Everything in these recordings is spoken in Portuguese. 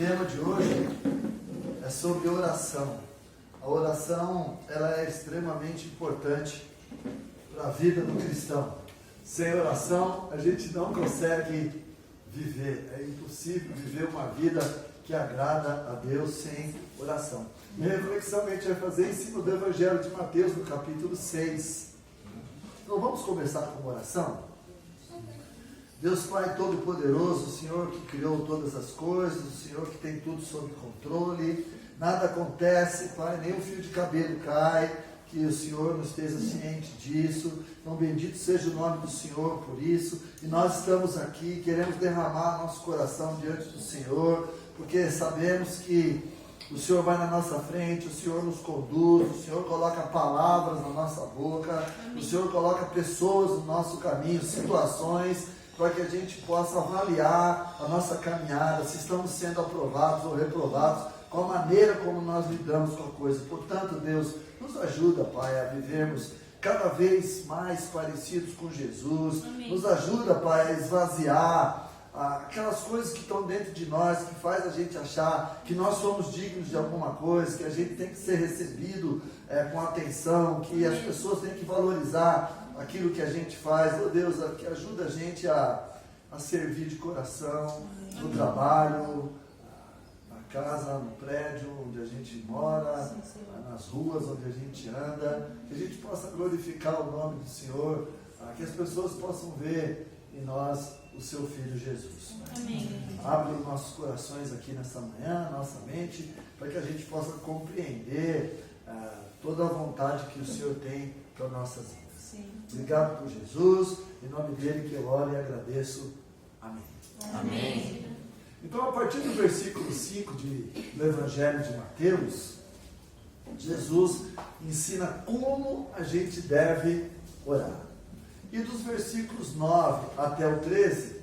tema de hoje é sobre oração. A oração, ela é extremamente importante para a vida do cristão. Sem oração, a gente não consegue viver. É impossível viver uma vida que agrada a Deus sem oração. E a reflexão que a gente vai fazer em cima do Evangelho de Mateus, no capítulo 6. Então vamos começar com oração? Deus Pai Todo-Poderoso, o Senhor que criou todas as coisas, o Senhor que tem tudo sob controle, nada acontece, Pai, nem um fio de cabelo cai, que o Senhor não esteja ciente disso. Então bendito seja o nome do Senhor por isso, e nós estamos aqui, queremos derramar nosso coração diante do Senhor, porque sabemos que o Senhor vai na nossa frente, o Senhor nos conduz, o Senhor coloca palavras na nossa boca, o Senhor coloca pessoas no nosso caminho, situações, para que a gente possa avaliar a nossa caminhada, se estamos sendo aprovados ou reprovados, com a maneira como nós lidamos com a coisa. Portanto, Deus, nos ajuda, Pai, a vivermos cada vez mais parecidos com Jesus. Amém. Nos ajuda, Pai, a esvaziar aquelas coisas que estão dentro de nós, que faz a gente achar que nós somos dignos de alguma coisa, que a gente tem que ser recebido com atenção, que as pessoas têm que valorizar aquilo que a gente faz. Oh Deus, que ajuda a gente a servir de coração, no trabalho, na casa, no prédio onde a gente mora, nas ruas onde a gente anda, que a gente possa glorificar o nome do Senhor, que as pessoas possam ver em nós o seu Filho Jesus. Amém. Abre os nossos corações aqui nessa manhã, nossa mente, para que a gente possa compreender toda a vontade que o Senhor tem para nossas vidas. Sim. Obrigado por Jesus, em nome dele que eu oro e agradeço. Amém. Amém. Então, a partir do versículo 5 do Evangelho de Mateus, Jesus ensina como a gente deve orar. E dos versículos 9 até o 13,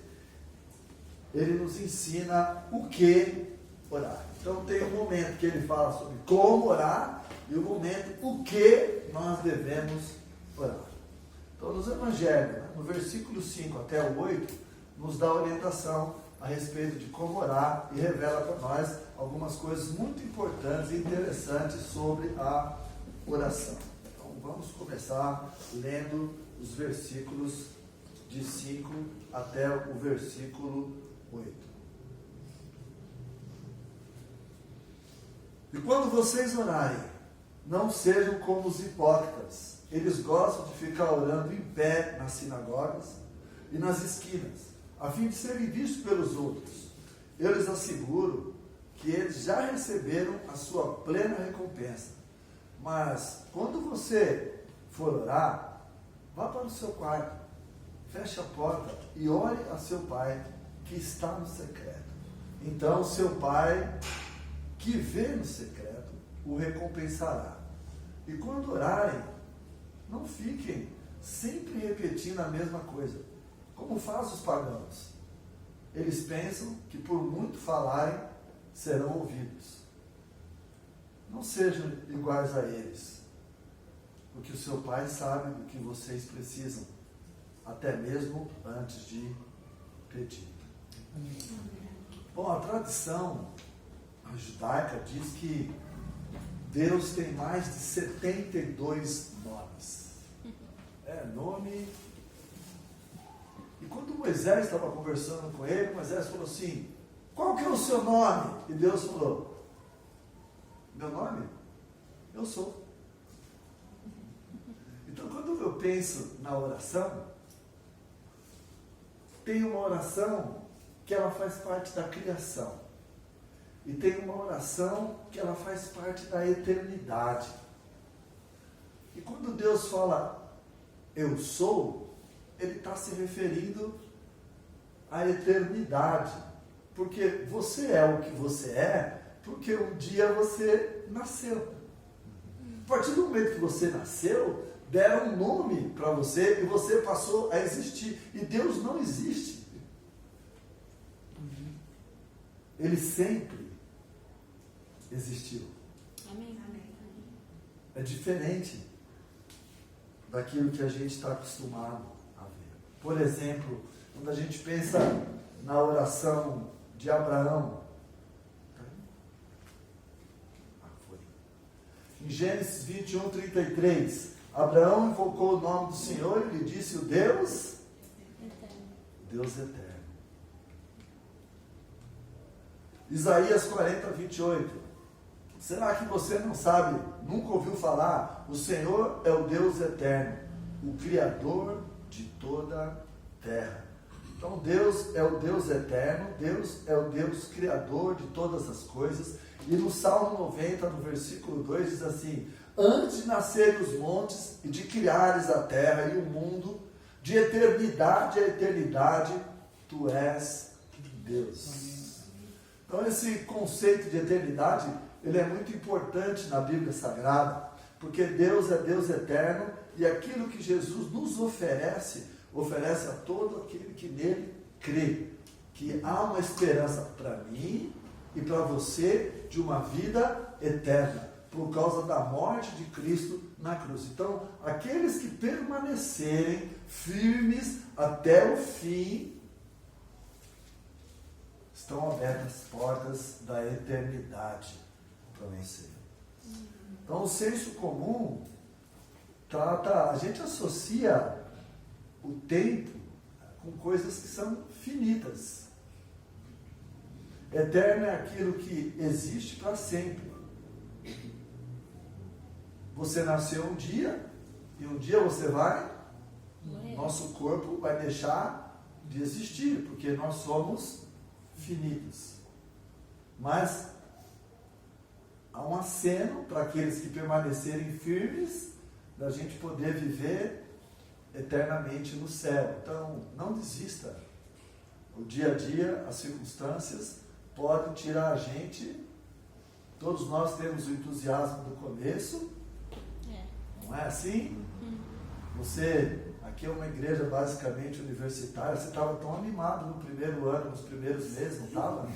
ele nos ensina o que orar. Então tem um momento que ele fala sobre como orar e o momento o que nós devemos orar. Então nos evangelhos, no versículo 5 até o 8, nos dá orientação a respeito de como orar e revela para nós algumas coisas muito importantes e interessantes sobre a oração. Então vamos começar lendo os versículos de 5 até o versículo 8. E quando vocês orarem, não sejam como os hipócritas. Eles gostam de ficar orando em pé nas sinagogas e nas esquinas, a fim de serem vistos pelos outros. Eu lhes asseguro que eles já receberam a sua plena recompensa. Mas quando você for orar, vá para o seu quarto, feche a porta e ore a seu pai que está no secreto. Então seu pai que vê no secreto o recompensará. E quando orarem, não fiquem sempre repetindo a mesma coisa, como fazem os pagãos. Eles pensam que por muito falarem, serão ouvidos. Não sejam iguais a eles, porque o seu Pai sabe do que vocês precisam, até mesmo antes de pedir. Bom, a tradição judaica diz que Deus tem mais de 72 nomes. Nome. E quando Moisés estava conversando com ele, Moisés falou assim: qual que é o seu nome? E Deus falou: meu nome? Eu sou. Então, quando eu penso na oração, tem uma oração que ela faz parte da criação. E tem uma oração que ela faz parte da eternidade. E quando Deus fala, eu sou, Ele está se referindo à eternidade. Porque você é o que você é, porque um dia você nasceu. A partir do momento que você nasceu, deram um nome para você e você passou a existir. E Deus não existe. Ele sempre existiu. Amém. É diferente daquilo que a gente está acostumado a ver. Por exemplo, quando a gente pensa na oração de Abraão, em Gênesis 21, 33, Abraão invocou o nome do Senhor e lhe disse: o Deus eterno. Isaías 40, 28. Será que você não sabe, nunca ouviu falar? O Senhor é o Deus eterno, o Criador de toda a terra. Então Deus é o Deus eterno, Deus é o Deus Criador de todas as coisas. E no Salmo 90, no versículo 2, diz assim: antes de nascerem os montes e de criares a terra e o mundo, de eternidade a eternidade, tu és Deus. Então esse conceito de eternidade, ele é muito importante na Bíblia Sagrada, porque Deus é Deus eterno, e aquilo que Jesus nos oferece a todo aquele que nele crê, que há uma esperança para mim e para você de uma vida eterna, por causa da morte de Cristo na cruz. Então, aqueles que permanecerem firmes até o fim, estão abertas as portas da eternidade para vencer. Então, o senso comum trata, a gente associa o tempo com coisas que são finitas. Eterno é aquilo que existe para sempre. Você nasceu um dia, e um dia você vai, nosso corpo vai deixar de existir, porque nós somos finitos. Mas há um aceno para aqueles que permanecerem firmes, da gente poder viver eternamente no céu. Então, não desista. O dia a dia, as circunstâncias podem tirar a gente. Todos nós temos o entusiasmo do começo, não é assim? Você, aqui é uma igreja basicamente universitária, você estava tão animado no primeiro ano, nos primeiros meses, não estava?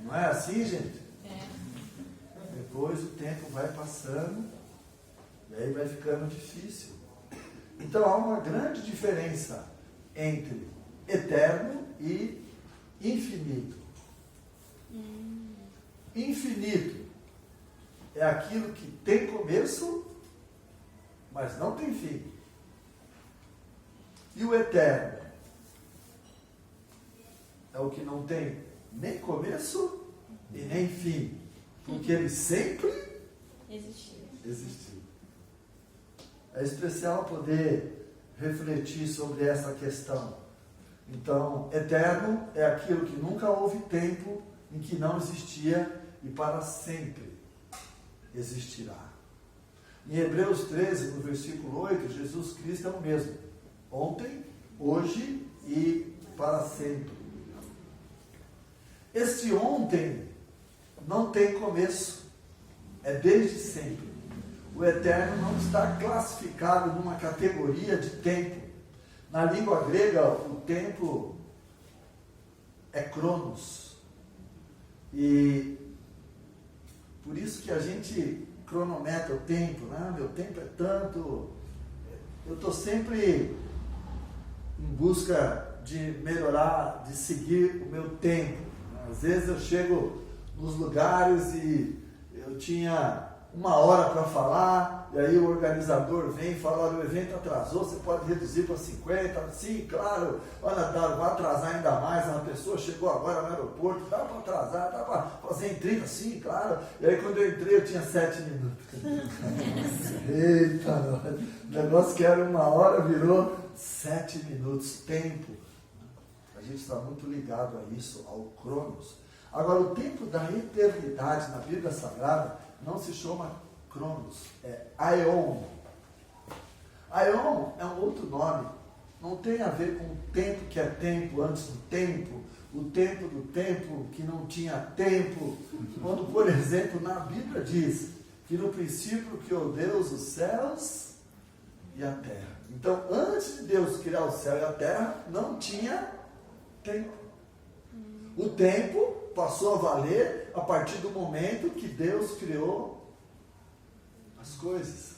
Não é assim, gente? Depois o tempo vai passando, e aí vai ficando difícil. Então há uma grande diferença entre eterno e infinito. Infinito é aquilo que tem começo, mas não tem fim. E o eterno é o que não tem nem começo e nem fim, porque ele sempre existiu. É especial poder refletir sobre essa questão. Então, eterno é aquilo que nunca houve tempo em que não existia e para sempre existirá. Em Hebreus 13, no versículo 8, Jesus Cristo é o mesmo, ontem, hoje e para sempre. Este ontem não tem começo, é desde sempre. O eterno não está classificado numa categoria de tempo. Na língua grega, o tempo é cronos. E por isso que a gente cronometra o tempo, né? Meu tempo é tanto. Eu estou sempre em busca de melhorar, de seguir o meu tempo. Às vezes eu chego nos lugares e eu tinha 1 hora para falar, e aí o organizador vem e fala: olha, o evento atrasou, você pode reduzir para 50, sim, claro, olha, vai atrasar ainda mais, uma pessoa chegou agora no aeroporto, dá para atrasar, dá para fazer em 30, sim, claro. E aí quando eu entrei eu tinha 7 minutos. Eita, o negócio que era 1 hora virou 7 minutos, tempo. A gente está muito ligado a isso, ao Cronos. Agora, o tempo da eternidade na Bíblia Sagrada não se chama Cronos, é Aion. Aion é um outro nome, não tem a ver com o tempo que é tempo antes do tempo, o tempo do tempo que não tinha tempo. Quando, por exemplo, na Bíblia diz que no princípio criou Deus os céus e a terra. Então, antes de Deus criar o céu e a terra, não tinha tempo. O tempo passou a valer a partir do momento que Deus criou as coisas.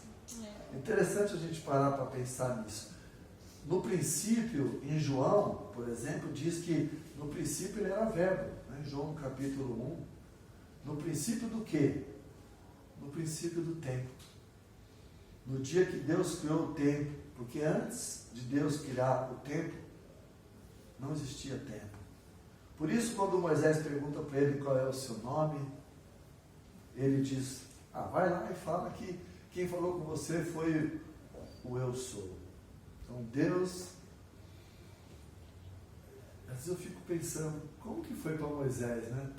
É interessante a gente parar para pensar nisso. No princípio, em João, por exemplo, diz que no princípio ele era verbo, né? João capítulo 1. No princípio do quê? no princípio do tempo. No dia que Deus criou o tempo, porque antes de Deus criar o tempo, não existia tempo. Por isso, quando Moisés pergunta para ele qual é o seu nome, ele diz, vai lá e fala que quem falou com você foi o eu sou. Então Deus, às vezes eu fico pensando, como que foi para Moisés, né?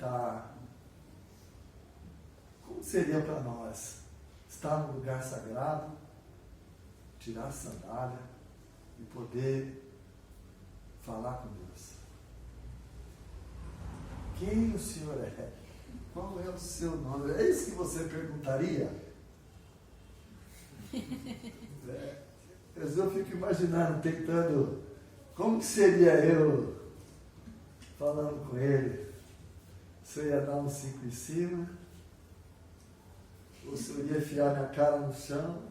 Como seria para nós estar num lugar sagrado, tirar a sandália e poder falar com Deus? Quem o Senhor é? Qual é o seu nome? É isso que você perguntaria? Às vezes eu fico imaginando, tentando, como que seria eu falando com ele? Se eu ia dar um 5 em cima, ou se eu ia enfiar minha cara no chão,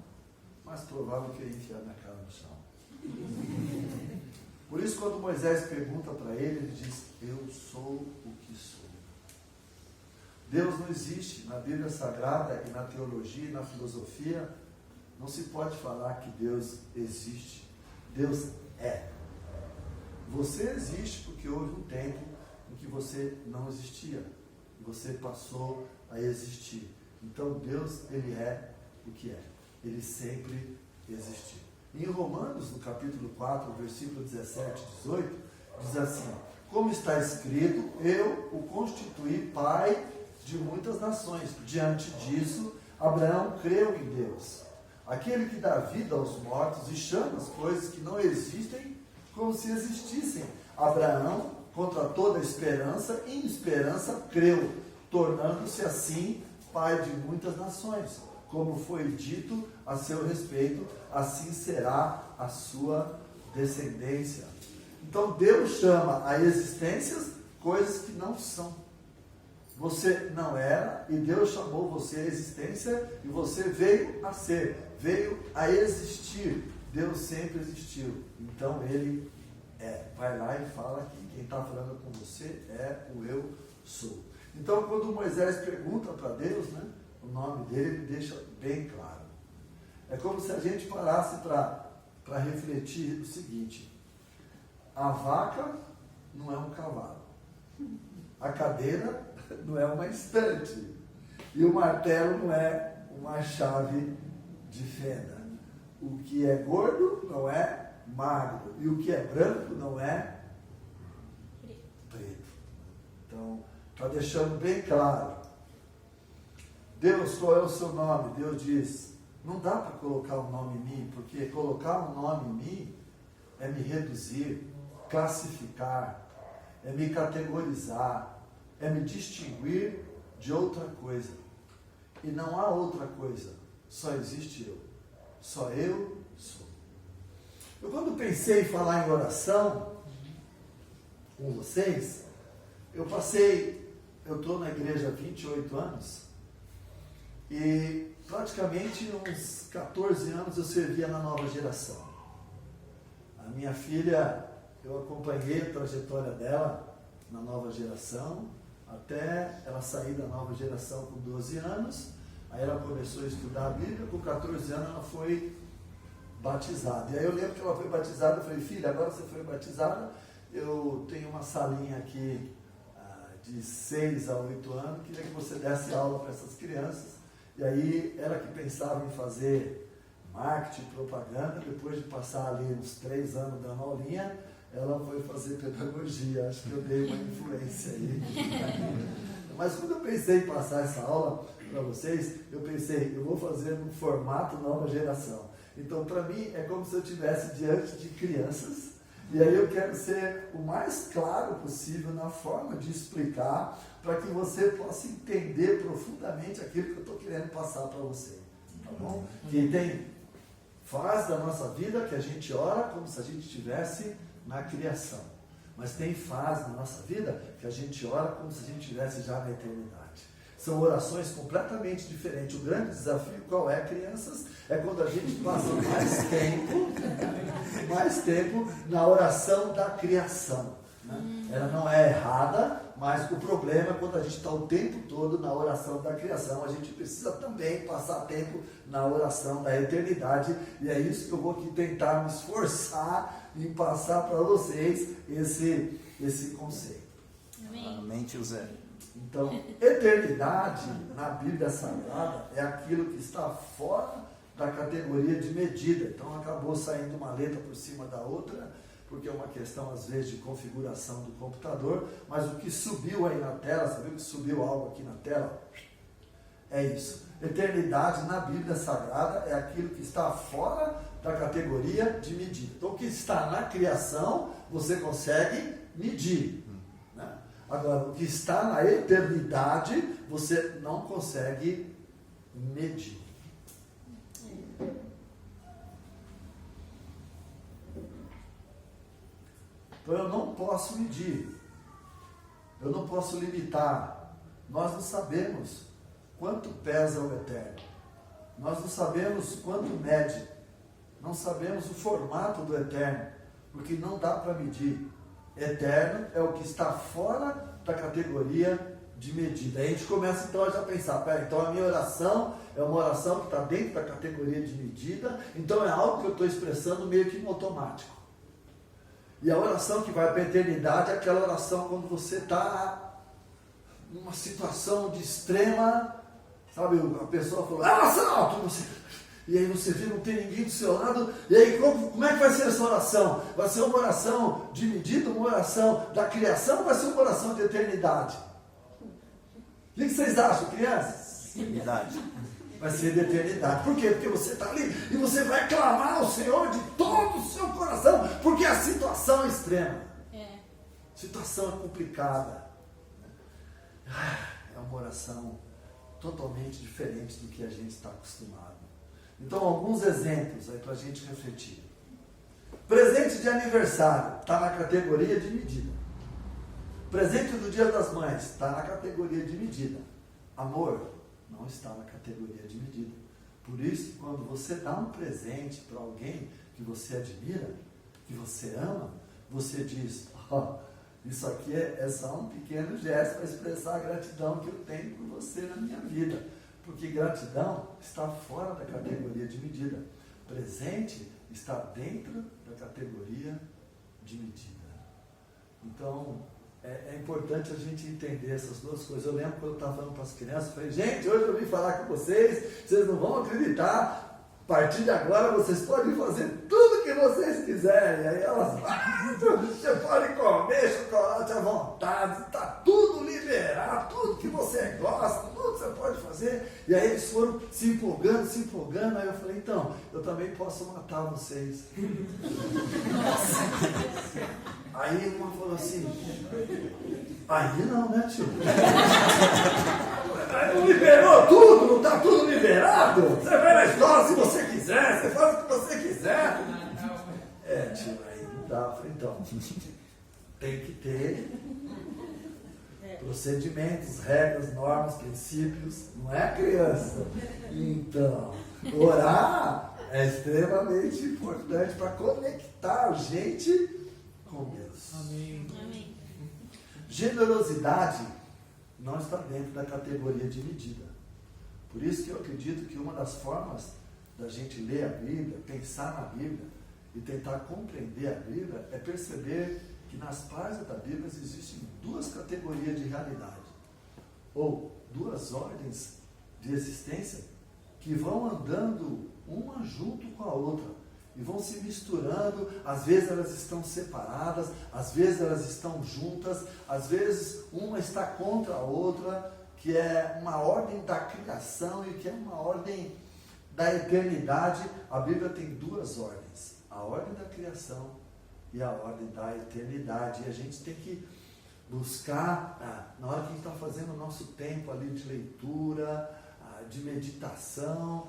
mais provável que eu ia enfiar minha cara no chão. Por isso, quando Moisés pergunta para ele, ele diz, eu sou o que sou. Deus não existe. Na Bíblia Sagrada e na teologia e na filosofia, não se pode falar que Deus existe. Deus é. Você existe porque houve um tempo em que você não existia. Você passou a existir. Então Deus, Ele é o que é. Ele sempre existiu. Em Romanos, no capítulo 4, versículo 17 e 18, diz assim, como está escrito, eu o constituí pai de muitas nações. Diante disso, Abraão creu em Deus, aquele que dá vida aos mortos e chama as coisas que não existem como se existissem. Abraão, contra toda esperança, em esperança creu, tornando-se assim pai de muitas nações. Como foi dito a seu respeito, assim será a sua descendência. Então Deus chama a existências coisas que não são. Você não era e Deus chamou você à existência e você veio a ser, veio a existir. Deus sempre existiu. Então Ele é. Vai lá e fala que quem está falando com você é o eu sou. Então quando Moisés pergunta para Deus, né, o nome dele, ele deixa bem claro. É como se a gente parasse para refletir o seguinte: a vaca não é um cavalo, a cadeira não é uma estante, e o martelo não é uma chave de fenda. O que é gordo não é magro, e o que é branco não é preto. Então, está deixando bem claro. Deus, qual é o seu nome? Deus diz, não dá para colocar um nome em mim, porque colocar um nome em mim é me reduzir, classificar, é me categorizar, é me distinguir de outra coisa. E não há outra coisa, só existe eu. Só eu sou. Eu quando pensei em falar em oração com vocês, eu estou na igreja há 28 anos, e praticamente uns 14 anos eu servia na nova geração. A minha filha, eu acompanhei a trajetória dela na nova geração, até ela sair da nova geração com 12 anos, aí ela começou a estudar a Bíblia, com 14 anos ela foi batizada. E aí eu lembro que ela foi batizada, eu falei, filha, agora você foi batizada, eu tenho uma salinha aqui de 6 a 8 anos, queria que você desse aula para essas crianças. E aí, ela que pensava em fazer marketing, propaganda, depois de passar ali uns 3 anos dando aulinha, ela foi fazer pedagogia. Acho que eu dei uma influência aí. Mas quando eu pensei em passar essa aula para vocês, eu pensei, eu vou fazer num formato nova geração. Então, para mim, é como se eu estivesse diante de crianças, e aí eu quero ser o mais claro possível na forma de explicar, para que você possa entender profundamente aquilo que eu estou querendo passar para você, tá bom? Que tem fase da nossa vida que a gente ora como se a gente estivesse na criação, mas tem fase da nossa vida que a gente ora como se a gente estivesse já na eternidade. São orações completamente diferentes. O grande desafio qual é, crianças? É quando a gente passa mais tempo na oração da criação, Né? Ela não é errada, mas o problema é quando a gente está o tempo todo na oração da criação. A gente precisa também passar tempo na oração da eternidade. E é isso que eu vou aqui tentar me esforçar em passar para vocês esse conceito. Amém, tio Zé. Então, eternidade na Bíblia Sagrada é aquilo que está fora da categoria de medida. Então acabou saindo uma letra por cima da outra, porque é uma questão às vezes de configuração do computador, mas o que subiu aí na tela, você viu que subiu algo aqui na tela? É isso. Eternidade na Bíblia Sagrada é aquilo que está fora da categoria de medida. Então o que está na criação, você consegue medir. Né? Agora, o que está na eternidade, você não consegue medir. Então eu não posso medir, eu não posso limitar. Nós não sabemos quanto pesa o eterno, nós não sabemos quanto mede, não sabemos o formato do eterno, porque não dá para medir. Eterno é o que está fora da categoria de medida. Aí a gente começa então a já pensar, então a minha oração é uma oração que está dentro da categoria de medida, então é algo que eu estou expressando meio que no automático. E a oração que vai para a eternidade é aquela oração quando você está numa situação de extrema, sabe, a pessoa falou, assalto! E aí você vê, não tem ninguém do seu lado, e aí como é que vai ser essa oração? Vai ser uma oração de medida, uma oração da criação, ou vai ser uma oração de eternidade? O que vocês acham, crianças? Eternidade. Vai ser de eternidade. Por quê? Porque você está ali e você vai clamar ao Senhor de todo o seu coração, porque a situação é extrema. A situação é complicada. É uma oração totalmente diferente do que a gente está acostumado. Então, alguns exemplos aí para a gente refletir. Presente de aniversário está na categoria de medida. Presente do Dia das Mães está na categoria de medida. Amor não está na categoria de medida. Por isso, quando você dá um presente para alguém que você admira, que você ama, você diz, isso aqui é só um pequeno gesto para expressar a gratidão que eu tenho por você na minha vida. Porque gratidão está fora da categoria de medida. Presente está dentro da categoria de medida. Então, é importante a gente entender essas duas coisas. Eu lembro quando eu estava falando para as crianças, eu falei, gente, hoje eu vim falar com vocês não vão acreditar. A partir de agora vocês podem fazer tudo que vocês quiserem. Aí elas, você pode comer chocolate à vontade, está tudo liberado, tudo que você gosta, tudo que você pode fazer. E aí eles foram se empolgando, aí eu falei, então, eu também posso matar vocês. Aí uma falou assim, aí não, né, tio? Não liberou tudo, não está tudo liberado? Você vai na escola se você quiser, você faz o que você quiser. Tio, aí não dá. Então, tem que ter procedimentos, regras, normas, princípios, não é criança. Então, orar é extremamente importante para conectar a gente com Deus. Amém. Amém. Generosidade não está dentro da categoria de medida. Por isso que eu acredito que uma das formas da gente ler a Bíblia, pensar na Bíblia e tentar compreender a Bíblia é perceber que nas páginas da Bíblia existem duas categorias de realidade, ou duas ordens de existência que vão andando uma junto com a outra e vão se misturando. Às vezes elas estão separadas, às vezes elas estão juntas, às vezes uma está contra a outra, que é uma ordem da criação e que é uma ordem da eternidade. A Bíblia tem duas ordens, a ordem da criação e a ordem da eternidade. E a gente tem que buscar, na hora que a gente está fazendo o nosso tempo ali de leitura, de meditação,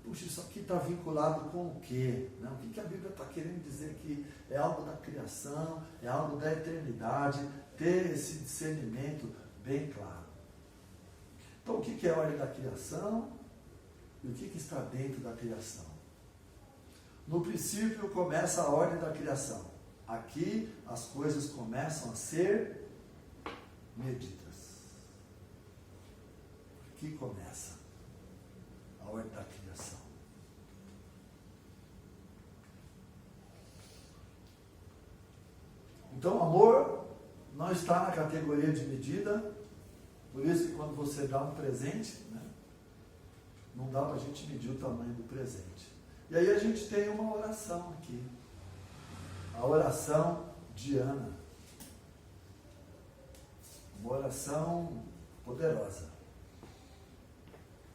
puxa, isso aqui está vinculado com o quê? Não, o que a Bíblia está querendo dizer que é algo da criação, é algo da eternidade, ter esse discernimento bem claro. Então, o que é a ordem da criação e o que está dentro da criação? No princípio começa a ordem da criação. Aqui as coisas começam a ser medidas. Aqui começa a ordem da criação. Então, amor não está na categoria de medida. Por isso que quando você dá um presente, né, não dá para a gente medir o tamanho do presente. E aí a gente tem uma oração aqui. A oração de Ana. Uma oração poderosa.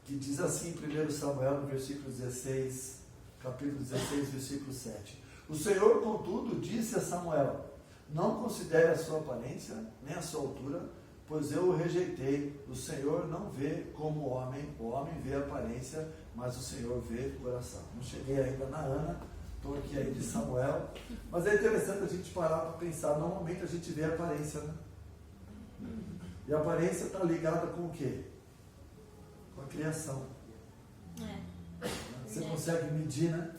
Que diz assim em 1 Samuel, no versículo 16, capítulo 16, versículo 7. O Senhor, contudo, disse a Samuel: não considere a sua aparência, nem a sua altura, pois eu o rejeitei. O Senhor não vê como o homem vê a aparência, mas o Senhor vê o coração. Não cheguei ainda na Ana, estou aqui ainda em Samuel, mas é interessante a gente parar para pensar. Normalmente a gente vê a aparência, né? E a aparência está ligada com o quê? Com a criação. Você consegue medir, né?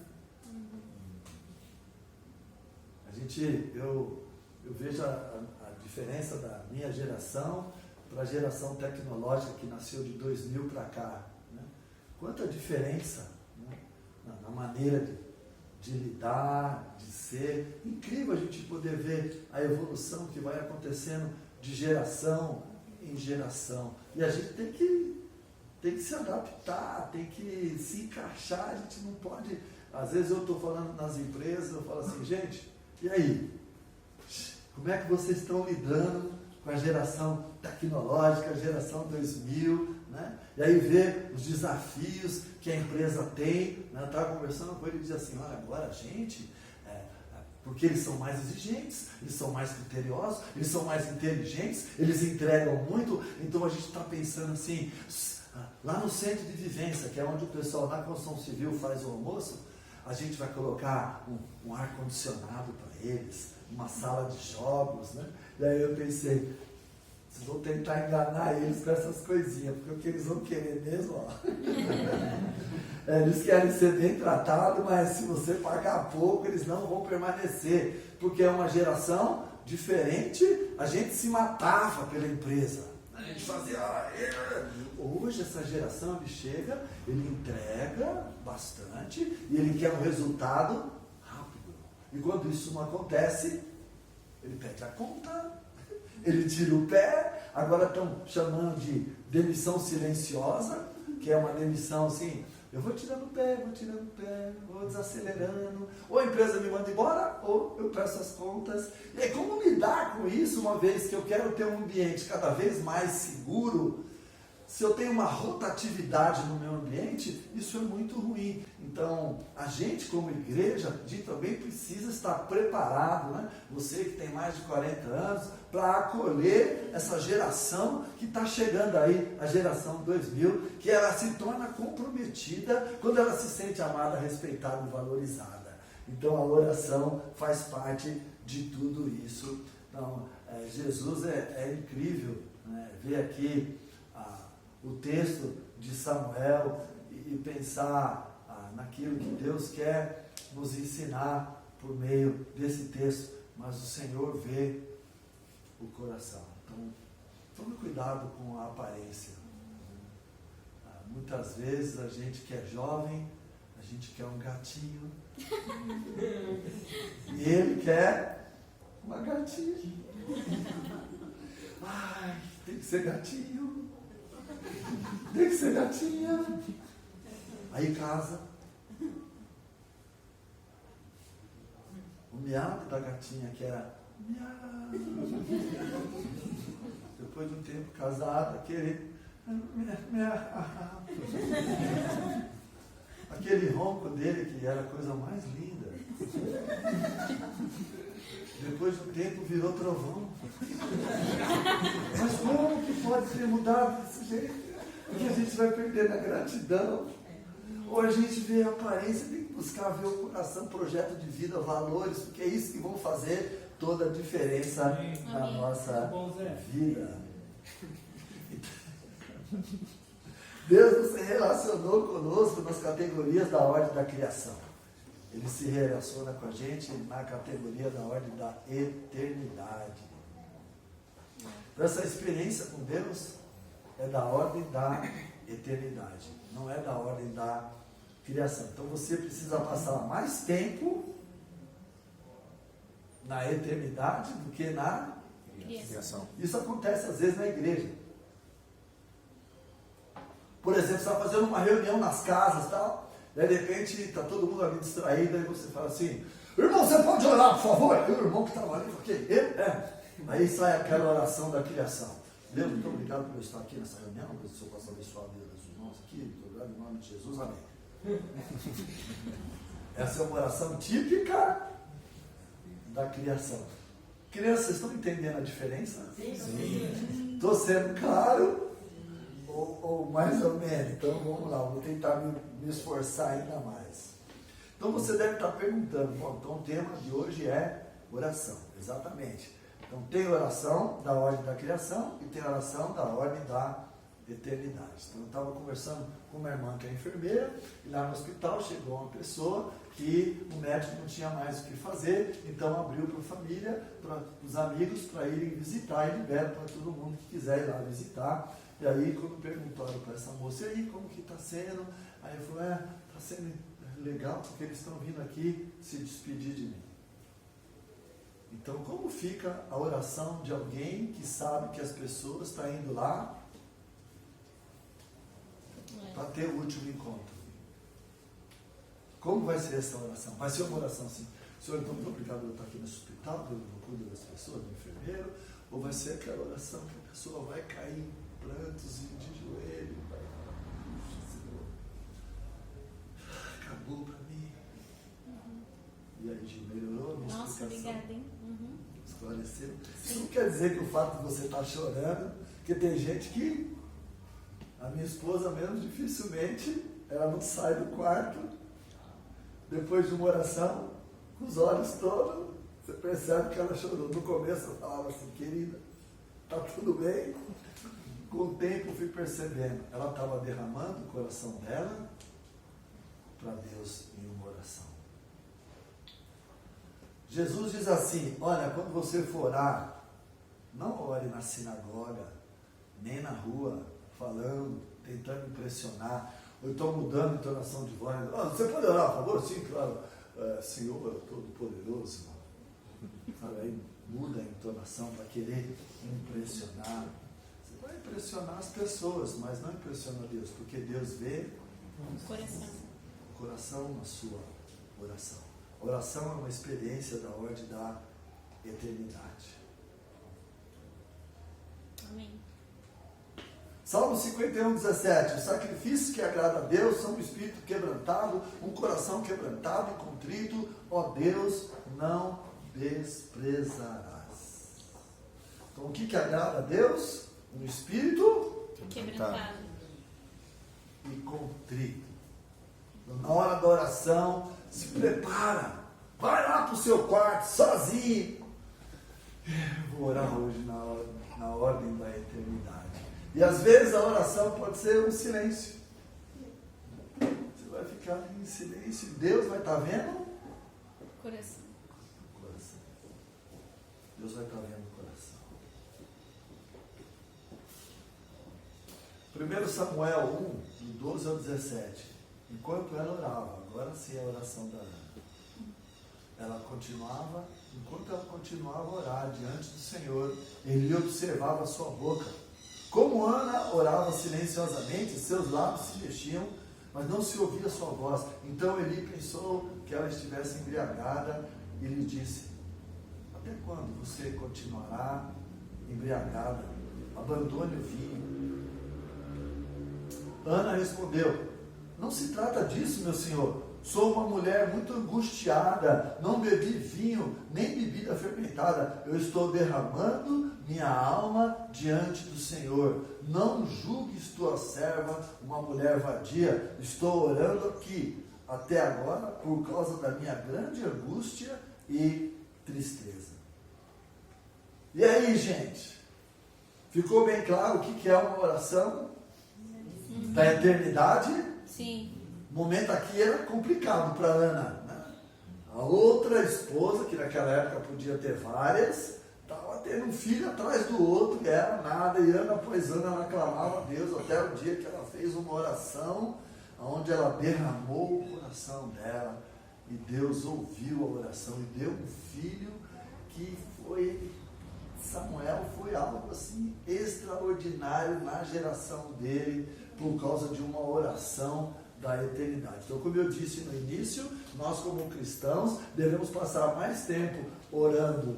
Eu vejo a diferença da minha geração para a geração tecnológica que nasceu de 2000 para cá. Né? Quanta diferença, né? na maneira de lidar, de ser. Incrível a gente poder ver a evolução que vai acontecendo de geração em geração. E a gente tem que se adaptar, tem que se encaixar. A gente não pode... Às vezes eu estou falando nas empresas, eu falo assim, gente, e aí? Como é que vocês estão lidando com a geração tecnológica, a geração 2000, né? E aí ver os desafios que a empresa tem, né? Eu estava conversando com ele e dizia assim, olha, agora a gente, porque eles são mais exigentes, eles são mais criteriosos, eles são mais inteligentes, eles entregam muito, então a gente está pensando assim, lá no centro de vivência, que é onde o pessoal da construção civil faz o almoço, a gente vai colocar um ar-condicionado para eles, uma sala de jogos, né? E aí eu pensei, vocês vão tentar enganar eles com essas coisinhas, porque o que eles vão querer mesmo, ó. Eles querem ser bem tratados, mas se você pagar pouco, eles não vão permanecer, porque é uma geração diferente. A gente se matava pela empresa, a gente fazia... Hoje essa geração, ele chega, ele entrega bastante e ele quer um resultado rápido. E quando isso não acontece, ele pede a conta, ele tira o pé. Agora estão chamando de demissão silenciosa, que é uma demissão assim, eu vou tirando o pé, vou desacelerando. Ou a empresa me manda embora, ou eu peço as contas. E aí, como lidar com isso, uma vez que eu quero ter um ambiente cada vez mais seguro? Se eu tenho uma rotatividade no meu ambiente, isso é muito ruim. Então, a gente como igreja, a gente também precisa estar preparado, né? Você que tem mais de 40 anos, para acolher essa geração que está chegando aí, a geração 2000, que ela se torna comprometida quando ela se sente amada, respeitada e valorizada. Então, a oração faz parte de tudo isso. Então, Jesus é incrível, né? Ver aqui o texto de Samuel e pensar naquilo que Deus quer nos ensinar por meio desse texto, mas o Senhor vê o coração. Então, tome cuidado com a aparência. Muitas vezes a gente que é jovem, a gente quer um gatinho e ele quer uma gatinha. Ai, tem que ser gatinho. Tem que ser gatinha. Aí casa. O miado da gatinha que era miau. Depois de um tempo casado, aquele ronco dele que era a coisa mais linda. Depois de um tempo virou trovão. Mas como que pode ser mudado desse jeito? Porque a gente vai perdendo a gratidão. Ou a gente vê a aparência, tem que buscar ver o coração, projeto de vida, valores, porque é isso que vão fazer toda a diferença na nossa vida. Deus se relacionou conosco nas categorias da ordem da criação. ele se relaciona com a gente na categoria da ordem da eternidade. Então, essa experiência com Deus é da ordem da eternidade, não é da ordem da criação. Então você precisa passar mais tempo na eternidade do que na Criação. Isso acontece às vezes na igreja. Por exemplo, você está fazendo uma reunião nas casas e tal, daí de repente está todo mundo ali distraído, aí você fala assim, irmão, você pode orar, por favor? Aí o irmão que estava ali, ok, aí sai aquela oração da criação. Deus, muito obrigado por eu estar aqui nessa reunião, que o Senhor possa abençoar a vida dos irmãos aqui, muito obrigado em nome de Jesus, amém. Essa é uma oração típica da criação. Crianças, vocês estão entendendo a diferença? Sim. Estou sendo claro ou mais ou menos? Então vamos lá, vou tentar me esforçar ainda mais. Então você deve estar perguntando, bom, então o tema de hoje é oração, exatamente. Então tem oração da ordem da criação e tem oração da ordem da eternidade. Então eu estava conversando com uma irmã que é enfermeira e lá no hospital chegou uma pessoa que o médico não tinha mais o que fazer, então abriu para a família, para os amigos, para irem visitar e libera para todo mundo que quiser ir lá visitar. E aí quando perguntaram para essa moça, e aí como que está sendo? Aí eu falei, está sendo legal porque eles estão vindo aqui se despedir de mim. Então como fica a oração de alguém que sabe que as pessoas estão indo lá para ter o último encontro? Como vai ser essa oração? Vai ser uma oração assim, Senhor, então muito obrigado por eu estar aqui nesse hospital, eu cuido das pessoas, do enfermeiro, ou vai ser aquela oração que a pessoa vai cair em prantos e de joelho, vai falar, puxa, Senhor, acabou para mim. E aí, melhorou a minha Nossa, explicação? obrigada, hein? Esclareceu? Isso não quer dizer que o fato de você estar chorando, porque tem gente que, a minha esposa mesmo, dificilmente, ela não sai do quarto, depois de uma oração, com os olhos todos, você percebe que ela chorou. No começo eu falava assim, querida, está tudo bem? Com o tempo eu fui percebendo, ela estava derramando o coração dela para Deus em uma oração. Jesus diz assim, olha, quando você for orar, não ore na sinagoga, nem na rua, falando, tentando impressionar, ou então mudando a entonação de voz. Você pode orar, por favor? Sim, claro. Senhor Todo-Poderoso. Aí muda a entonação para querer impressionar. Você vai impressionar as pessoas, mas não impressiona Deus, porque Deus vê o coração na sua oração. Oração é uma experiência da ordem da eternidade. Amém. Salmo 51, 17. Os sacrifícios que agradam a Deus são um espírito quebrantado, um coração quebrantado e contrito. Ó Deus, não desprezarás. Então, o que agrada a Deus? Um espírito Quebrantado. e contrito. Então, na hora da oração, se prepara. Vai lá para o seu quarto, sozinho. Eu vou orar hoje na ordem da eternidade. E às vezes a oração pode ser um silêncio. Você vai ficar em silêncio. Deus vai estar vendo Coração. o coração. Deus vai estar vendo o coração. 1 Samuel 1, do 12 ao 17. Enquanto ela orava, agora sim a oração da Ana. Enquanto ela continuava a orar diante do Senhor, ele observava a sua boca. Como Ana orava silenciosamente, seus lábios se mexiam, mas não se ouvia sua voz. Então Eli pensou que ela estivesse embriagada e lhe disse, até quando você continuará embriagada? Abandone o vinho. Ana respondeu, não se trata disso, meu senhor. Sou uma mulher muito angustiada, não bebi vinho, nem bebida fermentada. Eu estou derramando minha alma diante do Senhor. Não julgues tua serva uma mulher vadia. Estou orando aqui até agora por causa da minha grande angústia e tristeza. E aí, gente? Ficou bem claro o que é uma oração da eternidade? Sim. O momento aqui era complicado para Ana, né? A outra esposa, que naquela época podia ter várias, estava tendo um filho atrás do outro, e era nada, e ano após ano ela clamava a Deus, até o dia que ela fez uma oração, onde ela derramou o coração dela, e Deus ouviu a oração, e deu um filho que foi, Samuel foi algo assim extraordinário na geração dele, por causa de uma oração da eternidade. Então, como eu disse no início, nós como cristãos devemos passar mais tempo orando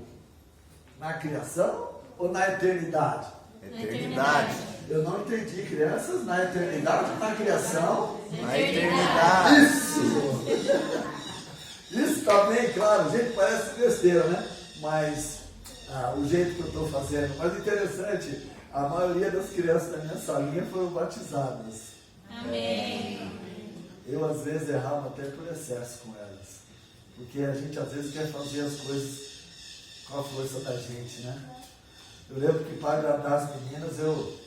na criação ou na eternidade? Eternidade. Eu não entendi, crianças, na eternidade ou na criação? Na eternidade. Isso também, claro, gente, parece besteira, né? Mas o jeito que eu estou fazendo. Mas interessante, a maioria das crianças da minha salinha foram batizadas. Amém. Eu às vezes errava até por excesso com elas. Porque a gente às vezes quer fazer as coisas com a força da gente, né? Eu lembro que para agradar as meninas, eu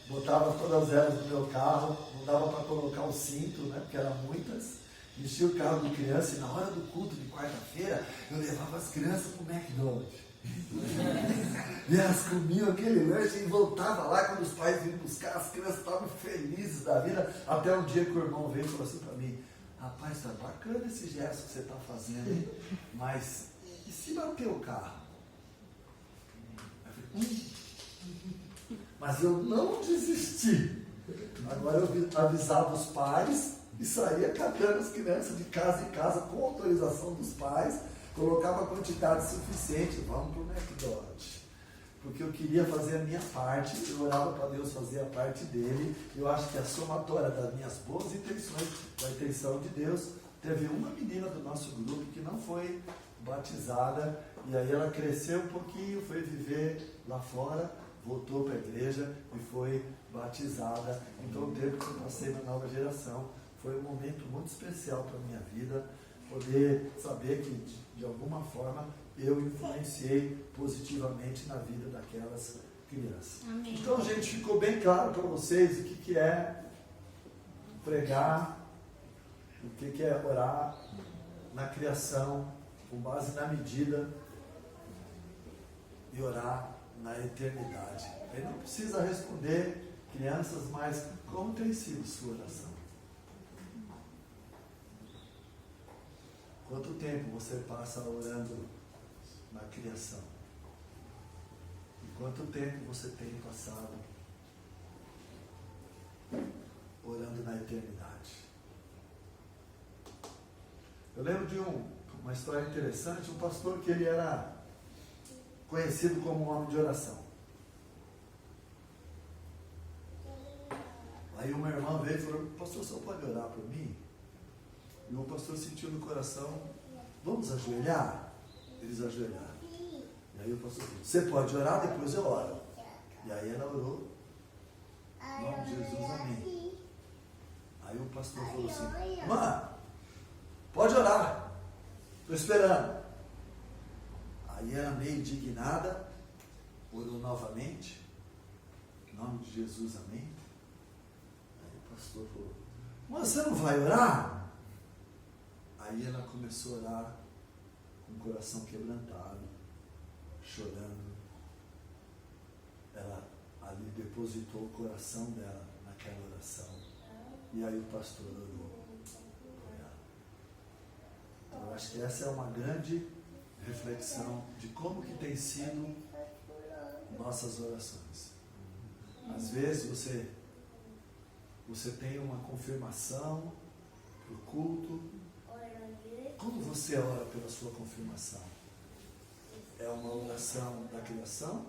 botava todas elas no meu carro, não dava para colocar o cinto, né? Porque eram muitas. Enchia o carro de criança e na hora do culto de quarta-feira, eu levava as crianças para o McDonald's. E elas comiam aquele lanche e voltava lá quando os pais vinham buscar, as crianças estavam felizes da vida, até um dia que o irmão veio e falou assim para mim: rapaz, tá bacana esse gesto que você está fazendo, hein? Mas e se bater o carro? Eu falei, Mas eu não desisti. Agora eu avisava os pais e saía catando as crianças de casa em casa com autorização dos pais, colocava quantidade suficiente, vamos para o McDonald's. Porque eu queria fazer a minha parte, eu orava para Deus fazer a parte dele. Eu acho que a somatória das minhas boas intenções, com a intenção de Deus, teve uma menina do nosso grupo que não foi batizada, e aí ela cresceu um pouquinho, foi viver lá fora, voltou para a igreja e foi batizada. Então o tempo que eu passei na nova geração foi um momento muito especial para a minha vida, poder saber que de alguma forma eu influenciei positivamente na vida daquelas crianças. Amém. Então, gente, ficou bem claro para vocês o que é pregar, o que é orar na criação, com base na medida, e orar na eternidade. Ele não precisa responder, crianças, mas como tem sido sua oração? Quanto tempo você passa orando na criação? E quanto tempo você tem passado orando na eternidade? Eu lembro de uma história interessante, um pastor que ele era conhecido como um homem de oração. Aí uma irmã veio e falou: pastor, você pode orar por mim? E o pastor sentiu no coração: vamos ajoelhar? Eles ajoelharam. E aí o pastor falou: você pode orar, depois eu oro. E aí ela orou: em nome de Jesus, amém. Aí o pastor falou assim: mãe, pode orar, estou esperando. Aí ela, meio indignada, orou novamente: em nome de Jesus, amém. Aí o pastor falou: mas você não vai orar? Aí ela começou a orar com o coração quebrantado, chorando. Ela ali depositou o coração dela naquela oração. E aí o pastor orou por ela. Então, eu acho que essa é uma grande reflexão de como que tem sido nossas orações. Às vezes você tem uma confirmação para o culto. Como você ora pela sua confirmação? É uma oração da criação?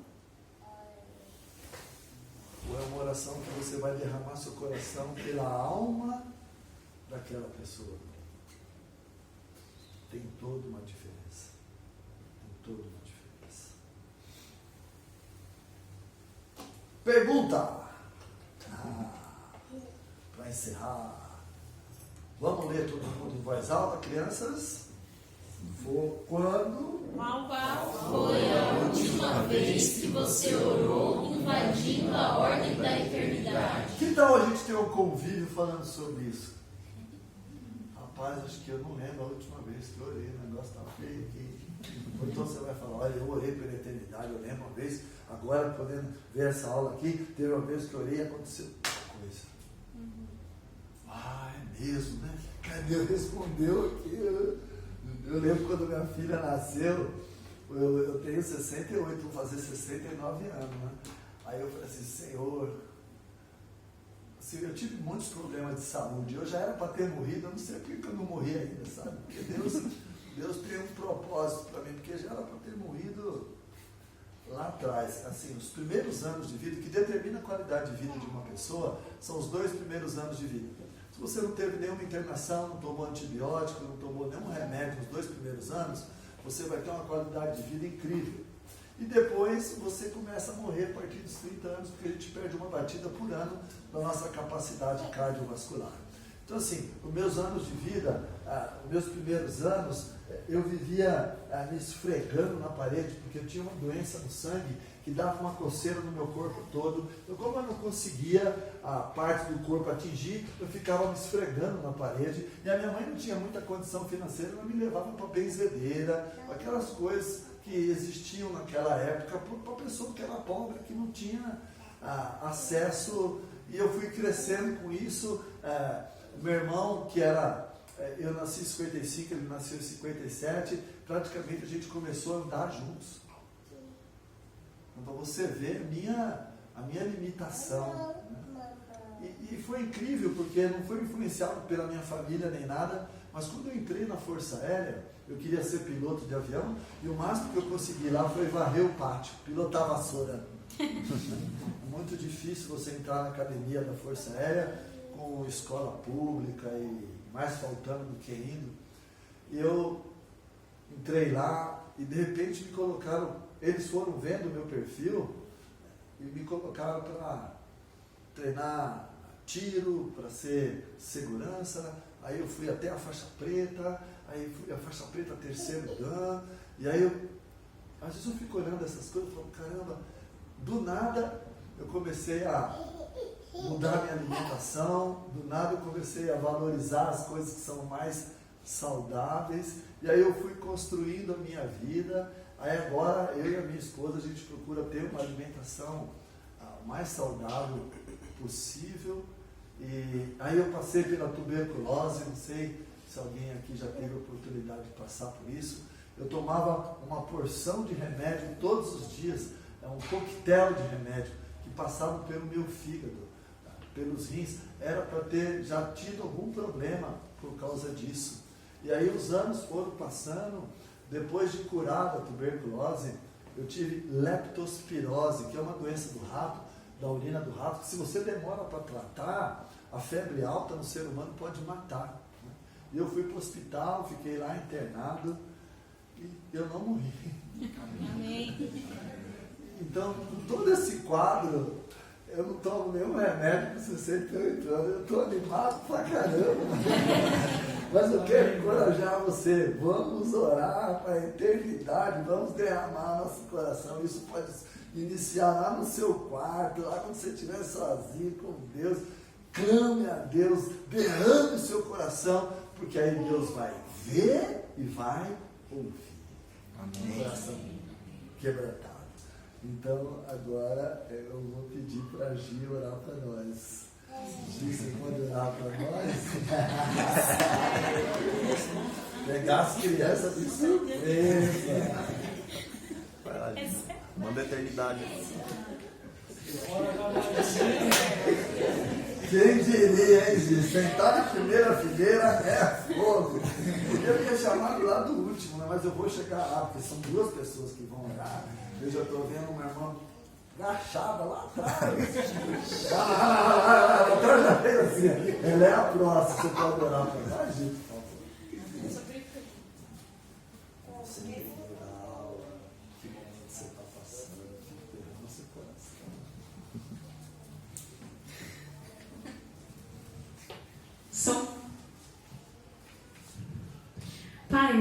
Ou é uma oração que você vai derramar seu coração pela alma daquela pessoa? Tem toda uma diferença. Tem toda uma diferença. Pergunta! Para encerrar. Vamos ler todo mundo em voz alta, crianças? Quando? Qual foi a última vez que você orou invadindo a ordem da eternidade? Que tal a gente ter um convívio falando sobre isso? rapaz, acho que eu não lembro a última vez que eu orei, o negócio está feio aqui. Então você vai falar, olha, eu orei pela eternidade, eu lembro uma vez, agora podendo ver essa aula aqui, teve uma vez que eu orei e aconteceu uma coisa. Ah, é mesmo, né? Deus respondeu aqui. Eu lembro quando minha filha nasceu, eu tenho 68, vou fazer 69 anos, né? Aí eu falei assim, Senhor, assim, eu tive muitos problemas de saúde, eu já era para ter morrido, eu não sei por que eu não morri ainda, sabe? Porque Deus tem um propósito para mim, porque já era para ter morrido lá atrás. Assim, os primeiros anos de vida, que determina a qualidade de vida de uma pessoa, são os 2 primeiros anos de vida. Se você não teve nenhuma internação, não tomou antibiótico, não tomou nenhum remédio nos 2 primeiros anos, você vai ter uma qualidade de vida incrível. E depois você começa a morrer a partir dos 30 anos, porque a gente perde uma batida por ano da nossa capacidade cardiovascular. Então, assim, os meus anos de vida, os meus primeiros anos, eu vivia me esfregando na parede, porque eu tinha uma doença no sangue que dava uma coceira no meu corpo todo. Então, como eu não conseguia a parte do corpo atingir, eu ficava me esfregando na parede. E a minha mãe não tinha muita condição financeira, ela me levava para benzedeira, aquelas coisas que existiam naquela época, para a pessoa que era pobre, que não tinha acesso. E eu fui crescendo com isso. Meu irmão, que era... eu nasci em 55, ele nasceu em 57, praticamente a gente começou a andar juntos. Então, para você ver a minha limitação. Né? E foi incrível, porque não foi influenciado pela minha família nem nada, mas quando eu entrei na Força Aérea, eu queria ser piloto de avião, e o máximo que eu consegui lá foi varrer o pátio, pilotar a vassoura. Muito difícil você entrar na academia da Força Aérea com escola pública e mais faltando do que indo. E eu entrei lá e de repente me colocaram, eles foram vendo o meu perfil e me colocaram para treinar tiro, para ser segurança. Aí eu fui até a faixa preta, aí fui a faixa preta 3º Dan, e aí às vezes eu fico olhando essas coisas e falo, caramba, do nada eu comecei a mudar minha alimentação, do nada eu comecei a valorizar as coisas que são mais saudáveis, e aí eu fui construindo a minha vida. Aí agora eu e a minha esposa, a gente procura ter uma alimentação mais saudável possível. E aí eu passei pela tuberculose, não sei se alguém aqui já teve a oportunidade de passar por isso. Eu tomava uma porção de remédio todos os dias, um coquetel de remédio que passava pelo meu fígado, pelos rins. Era para ter já tido algum problema por causa disso. E aí os anos foram passando. Depois de curar da tuberculose, eu tive leptospirose, que é uma doença do rato, da urina do rato, que se você demora para tratar, a febre alta no ser humano pode matar. Né? E eu fui para o hospital, fiquei lá internado e eu não morri. Amém. Então, com todo esse quadro, eu não tomo nenhum remédio com 68 anos, eu estou animado pra caramba. Mas eu quero encorajar você, vamos orar para a eternidade, vamos derramar nosso coração. Isso pode iniciar lá no seu quarto, lá quando você estiver sozinho com Deus. Clame a Deus, derrame o seu coração, porque aí Deus vai ver e vai ouvir. Amém. Um coração quebrantado. Então, agora eu vou pedir para a Gi orar para nós. Gi, você pode orar para nós? Pegar as crianças de surpresa. Vai lá, Gi. Manda a eternidade. Quem diria, hein, Gi? Sentar na primeira fileira é fogo. Eu ia chamar do lado do último, né? Mas eu vou chegar lá, porque são 2 pessoas que vão orar. Eu já estou vendo uma irmã agachada lá atrás. Atrás já veio assim. Ela é a próxima. Você pode orar para nós, Gi, por favor? Senhor da aula, que momento você está passando, que derrama seu coração. Som. Pai,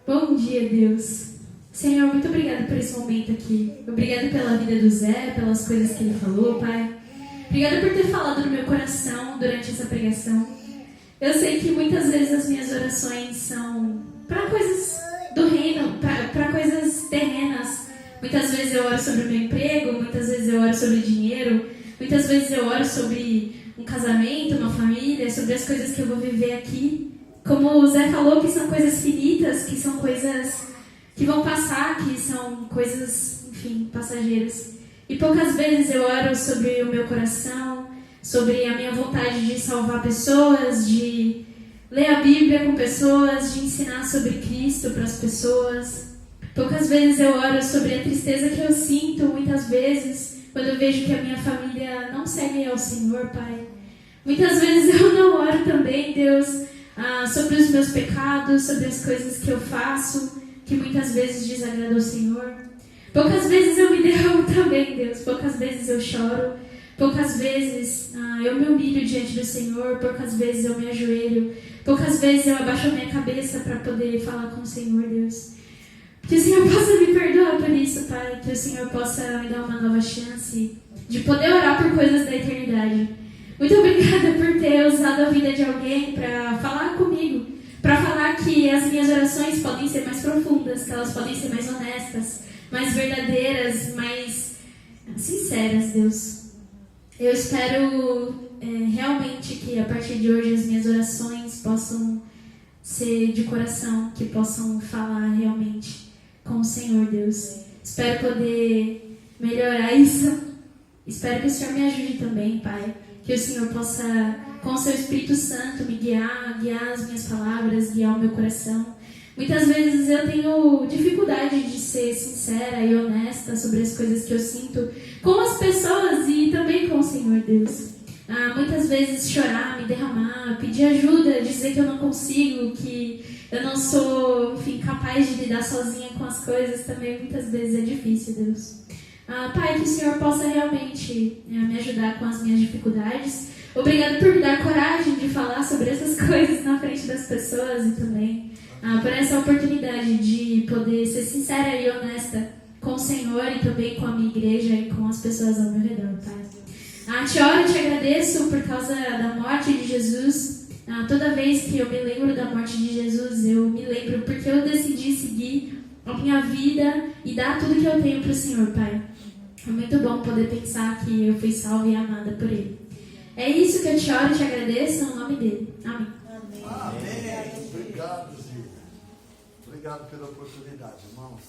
bom dia, Deus. Senhor, muito obrigada por esse momento aqui. Obrigada pela vida do Zé, pelas coisas que ele falou, Pai. Obrigada por ter falado no meu coração durante essa pregação. Eu sei que muitas vezes as minhas orações são para coisas do reino, para coisas terrenas. Muitas vezes eu oro sobre o meu emprego, muitas vezes eu oro sobre dinheiro, muitas vezes eu oro sobre um casamento, uma família, sobre as coisas que eu vou viver aqui. Como o Zé falou, que são coisas finitas, que são coisas que vão passar, que são coisas, enfim, passageiras. E poucas vezes eu oro sobre o meu coração, sobre a minha vontade de salvar pessoas, de ler a Bíblia com pessoas, de ensinar sobre Cristo para as pessoas. Poucas vezes eu oro sobre a tristeza que eu sinto, muitas vezes, quando eu vejo que a minha família não segue ao Senhor, Pai. Muitas vezes eu não oro também, Deus, sobre os meus pecados, sobre as coisas que eu faço, que muitas vezes desagradam ao Senhor. Poucas vezes eu me derramo também, Deus. Poucas vezes eu choro. Poucas vezes eu me humilho diante do Senhor. Poucas vezes eu me ajoelho. Poucas vezes eu abaixo a minha cabeça para poder falar com o Senhor, Deus. Que o Senhor possa me perdoar por isso, Pai. Que o Senhor possa me dar uma nova chance de poder orar por coisas da eternidade. Muito obrigada por ter usado a vida de alguém para falar comigo. Para falar que as minhas orações podem ser mais profundas, que elas podem ser mais honestas, mais verdadeiras, mais sinceras, Deus. Eu espero realmente que a partir de hoje as minhas orações possam ser de coração, que possam falar realmente com o Senhor, Deus. Espero poder melhorar isso. Espero que o Senhor me ajude também, Pai. Que o Senhor possa, com o seu Espírito Santo, me guiar as minhas palavras, guiar o meu coração. Muitas vezes eu tenho dificuldade de ser sincera e honesta sobre as coisas que eu sinto com as pessoas e também com o Senhor, Deus. Muitas vezes chorar, me derramar, pedir ajuda, dizer que eu não consigo, que eu não sou, enfim, capaz de lidar sozinha com as coisas, também muitas vezes é difícil, Deus. Pai, que o Senhor possa realmente me ajudar com as minhas dificuldades. Obrigado por me dar coragem de falar sobre essas coisas na frente das pessoas e também por essa oportunidade de poder ser sincera e honesta com o Senhor e também com a minha igreja e com as pessoas ao meu redor, Pai. Te oro e te agradeço por causa da morte de Jesus. Toda vez que eu me lembro da morte de Jesus, eu me lembro porque eu decidi seguir a minha vida e dar tudo que eu tenho para o Senhor, Pai. É muito bom poder pensar que eu fui salva e amada por Ele. É isso que eu te oro e te agradeço no nome dele. Amém. Amém. Obrigado, Zia. Obrigado pela oportunidade, irmãos.